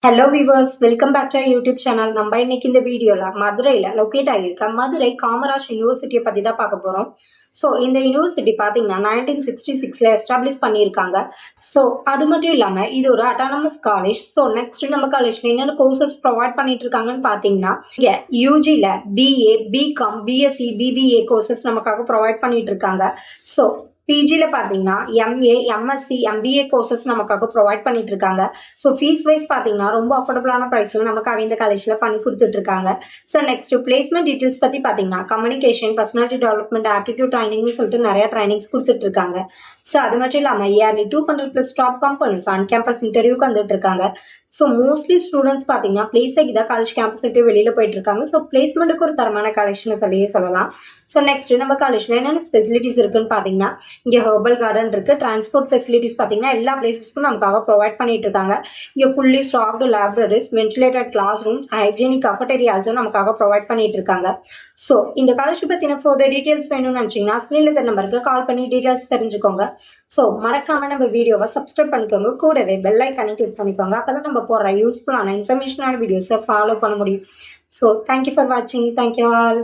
Hello viewers, welcome back to YouTube channel. நம்ம இன்னைக்கு இந்த வீடியோவில் மதுரையில் லொக்கேட் ஆகியிருக்க மதுரை காமராஜ் யூனிவர்சிட்டியை பற்றி தான் பார்க்க போகிறோம். ஸோ இந்த யூனிவர்சிட்டி பார்த்தீங்கன்னா 1966 எஸ்டாப்ளிஷ் பண்ணியிருக்காங்க. ஸோ அது மட்டும் இல்லாமல் இது ஒரு அட்டானமஸ் காலேஜ். ஸோ நெக்ஸ்ட் நம்ம காலேஜில் என்னென்ன கோர்சஸ் ப்ரொவைட் பண்ணிட்டு இருக்காங்கன்னு பார்த்தீங்கன்னா, இங்கே யூஜியில் BA, BCom, BSc, BBA courses நமக்காக ப்ரொவைட் பண்ணிட்டு இருக்காங்க. ஸோ பிஜியில் பார்த்தீங்கன்னா எம்ஏ, எம்எஸ்சி, எம்பிஏ கோர்சஸ் நமக்காக ப்ரொவைட் பண்ணிட்டு இருக்காங்க. ஸோ ஃபீஸ் வைஸ் பார்த்தீங்கன்னா ரொம்ப அஃபோர்டபுளான ப்ரைஸில் நமக்காக இந்த காலேஜில் பண்ணி கொடுத்துட்டு இருக்காங்க. ஸோ நெக்ஸ்ட் பிளேஸ்மெண்ட் டீட்டெயில்ஸ் பற்றி பார்த்தீங்கன்னா கம்யூனிகேஷன், பர்சனாலிட்டி டெவலப்மெண்ட், ஆப்டிடியூட் ட்ரைனிங்னு சொல்லிட்டு நிறைய ட்ரைனிங்ஸ் கொடுத்துட்டு இருக்காங்க. ஸோ அது மட்டும் இல்லாமல் yearly 200+ top companies on campus இன்டர்வியூக்கு வந்துட்டு இருக்காங்க. ஸோ மோஸ்ட்லி ஸ்டூடெண்ட்ஸ் பார்த்தீங்கன்னா பிளேஸ் ஆகி தான் காலேஜ் கேம்பஸ் விட்டு வெளியில் போயிட்டு இருக்காங்க. ஸோ பிளேஸ்மெண்ட்டுக்கு ஒரு தரமான காலேஜ்னு சொல்லியே சொல்லலாம். ஸோ நெக்ஸ்ட் நம்ம காலேஜில் என்னென்ன ஃபெசிலிட்டிஸ் இருக்குன்னு பார்த்தீங்கன்னா, இங்கே ஹெர்பல் கார்டன் இருக்குது. டிரான்ஸ்போர்ட் ஃபெசிலிட்டிஸ் பார்த்தீங்கன்னா எல்லா பிளேசஸ்க்கும் நமக்காக ப்ரொவைட் பண்ணிட்டு இருக்காங்க. இங்கே fully stocked libraries, ventilated classrooms, hygienic கஃபட்டேரியாஸும் நமக்காக ப்ரொவைட் பண்ணிட்டு இருக்காங்க. ஸோ இந்த காலேஜ் பற்றின ஃபர்தர் டீட்டெயில்ஸ் வேணும்னு நினச்சிங்கன்னா ஸ்க்ரீனில் இருக்கிற நம்பருக்கு கால் பண்ணி டீட்டெயில்ஸ் தெரிஞ்சுக்கோங்க. ஸோ மறக்காம நம்ம வீடியோவை சப்ஸ்கிரைப் பண்ணிக்கோங்க. கூடவே பெல் ஐக்கானை கிளிக் பண்ணிக்கோங்க. அப்போ தான் நம்ம போடுற யூஸ்ஃபுல்லான இன்ஃபர்மேஷனான வீடியோஸை ஃபாலோ பண்ண முடியும். ஸோ தேங்க்யூ ஃபார் வாட்சிங். Thank you all.